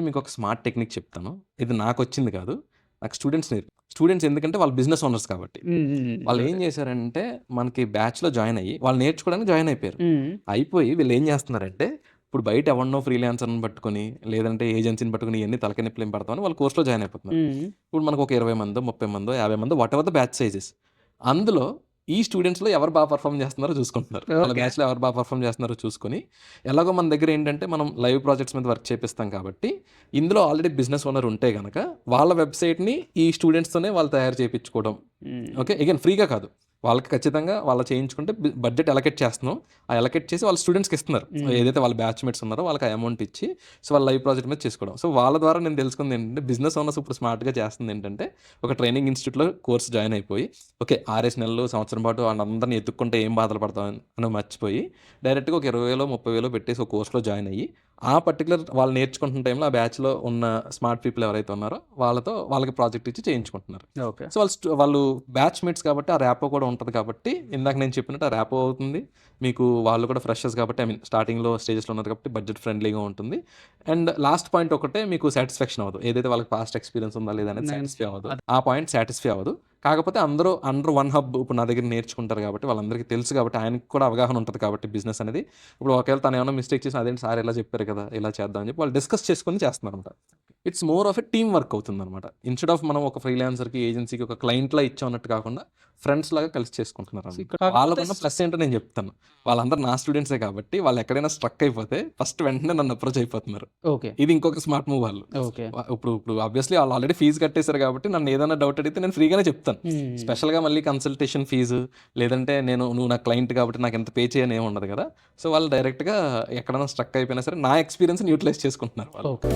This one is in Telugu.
మీకు ఒక స్మార్ట్ టెక్నిక్ చెప్తాను. ఇది నాకొచ్చింది కాదు. నాకు స్టూడెంట్స్ ఎందుకంటే వాళ్ళు బిజినెస్ ఓనర్స్ కాబట్టి. వాళ్ళు ఏం ఓకే. చేశారంటే మనకి బ్యాచ్‌లో జాయిన్ అయ్యి వాళ్ళు నేర్చుకోవడానికి జాయిన్ అయిపోయారు. హ్మ్. అయిపోయి వీళ్ళు ఏం చేస్తున్నారంటే ఇప్పుడు బయట ఎవడినో ఫ్రీలాన్సర్‌ని పట్టుకొని లేదంటే ఏజెన్సీని పట్టుకొని ఇయన్నీ తలకాయ నొప్పులు ఏం పడతామని వాళ్ళు కోర్స్‌లో జాయిన్ అయిపోతున్నారు. హ్మ్. ఇప్పుడు మనకు ఒక 20 మందో, 30 మందో, 50 మందో వాటెవర్ ద బ్యాచ్ సైజెస్. అందులో ఈ స్టూడెంట్స్‌లో ఎవరు బాగా పెర్ఫార్మ్ చేస్తున్నారో చూసుకుంటున్నారు. వాళ్ళ ఓకే. బ్యాచ్‌లో ఎవరు బాగా పెర్ఫార్మ్ చేస్తున్నారో చూసుకొని, ఎలాగో మన దగ్గర ఏంటంటే మనం లైవ్ ప్రాజెక్ట్స్ మీద వర్క్ చేపిస్తాం కాబట్టి, ఇందులో ఆల్రెడీ బిజినెస్ ఓనర్ ఉంటే గనక వాళ్ళ వెబ్‌సైట్‌ని ఈ స్టూడెంట్స్‌తోనే వాళ్ళు తయారు చేపించుకోవడం. హ్మ్. ఓకే. అగైన్ ఫ్రీగా కాదు. వాళ్ళకి ఖచ్చితంగా వాళ్ళు చేయించుకుంటే బడ్జెట్ అలొకేట్ చేస్తున్నాం. ఆ అలొకేట్ చేసి వాళ్ళ స్టూడెంట్స్‌కి ఇస్తున్నారు. హ్మ్. ఏదైతే వాళ్ళ బ్యాచ్‌మేట్స్ ఉన్నారో వాళ్ళకి ఆ అమౌంట్ ఇచ్చి, సో, వాళ్ళ లైవ్ ప్రాజెక్ట్ మీద చేసుకోవడం. సో, వాళ్ళ ద్వారా నేను తెలుసుకుంది ఏంటంటే బిజినెస్ ఓనర్స్ ఇప్పుడు స్మార్ట్‌గా చేస్తుంది ఏంటంటే, ఒక ట్రైనింగ్ ఇన్‌స్టిట్యూట్‌లో కోర్స్ జాయిన్ అయిపోయి, ఓకే. 6, 5 నెలలు, సంవత్సరం పాటు వాళ్ళందరిని ఎతుక్కుంటే ఏం బాధలు పడతాం అని మర్చిపోయి, డైరెక్ట్‌గా ఒక 20,000, 30,000 పెట్టేసి ఒక కోర్స్‌లో జాయిన్ అయ్యి, ఆ పర్టిక్యులర్ వాళ్ళు నేర్చుకుంటున్న టైంలో ఆ బ్యాచ్‌లో ఉన్న స్మార్ట్ పీపుల్ ఎవరైతే ఉన్నారో వాళ్ళతో వాళ్ళకి ప్రాజెక్ట్ ఇచ్చి చేయించుకుంటున్నారు. ఓకే. సో, వాళ్ళు బ్యాచ్‌మేట్స్ కాబట్టి ఆ ర్యాపో కూడా ఉంటది కాబట్టి, ఇందాక నేను చెప్పినట్టు ఆ ర్యాపో అవుతుంది. మీకు వాళ్ళు కూడా ఫ్రెషర్స్ కాబట్టి ఐ మీన్ స్టార్టింగ్‌లో స్టేజెస్‌లో ఉన్నారు కాబట్టి బడ్జెట్ ఫ్రెండ్లీగా ఉంటుంది. అండ్ లాస్ట్ పాయింట్ ఒకటే మీకు సాటిస్ఫాక్షన్ అవ్వదు. ఏదైతే వాళ్ళకి పాస్ట్ ఎక్స్‌పీరియన్స్ ఉందా లేదా అనేది నేను సాటిస్ఫై అవ్వదు. అది ఆ పాయింట్ సాటిస్ఫై అవ్వదు. కాకపోతే అందరూ అండర్ వన్ హబ్ ఇప్పుడు నా దగ్గర నేర్చుకుంటారు కాబట్టి వాళ్ళందరికీ తెలుసు కాబట్టి ఆయనకి కూడా అవగాహన ఉంటది కాబట్టి బిజినెస్ అనేది. ఇప్పుడు ఒకవేళ తను ఏమన్నా మిస్టేక్ చేసినా అదేంటి సార్ ఇలా చెప్పారు కదా! ఇలా చేద్దాం అని చెప్పి వాళ్ళు డిస్కస్ చేసుకొని చేస్తున్నారన్నమాట. It's more of a team work అవుతుందన్నమాట. ఇన్‌స్టెడ్ ఆఫ్ మనం ఒక ఫ్రీలాన్సర్‌కి, ఏజెన్సీకి ఒక క్లయింట్‌లా ఇచ్చాం అన్నట్టు కాకుండా ఫ్రెండ్స్ లాగా కలిసి చేసుకుంటున్నారన్నమాట. ఇక్కడ కాకపోతే వాళ్ళకున్న ప్లస్ ఏంటో నేను చెప్తాను. వాళ్ళందరూ నా స్టూడెంట్సే కాబట్టి వాళ్ళు ఎక్కడైనా స్ట్రక్ అయిపోతే ఫస్ట్ వెంటనే నన్ను అప్రోచ్ అయిపోతున్నారు. ఓకే. ఇది ఇంకొక స్మార్ట్ మూవ్ వాళ్ళు. ఓకే. ఇప్పుడు ఆబ్వియస్లీ వాళ్ళు ఆల్రెడీ ఫీజ్ కట్టేసారు కాబట్టి నన్ను ఏదైనా డౌట్ అడిగితే నేను ఫ్రీగానే చెప్తాను. హ్మ్. స్పెషల్‌గా మళ్ళీ కన్సల్టేషన్ ఫీజు లేదంటే నువ్వు నా క్లయింట్ కాబట్టి నాకు ఇంత పే చేయని ఏమి ఉండదు కదా! సో, వాళ్ళు డైరెక్ట్‌గా ఎక్కడైనా స్ట్రక్ అయిపోయినా సరే నా ఎక్స్‌పీరియన్స్‌ని యుటిలైజ్ చేసుకుంటున్నారు వాళ్ళు. ఓకే.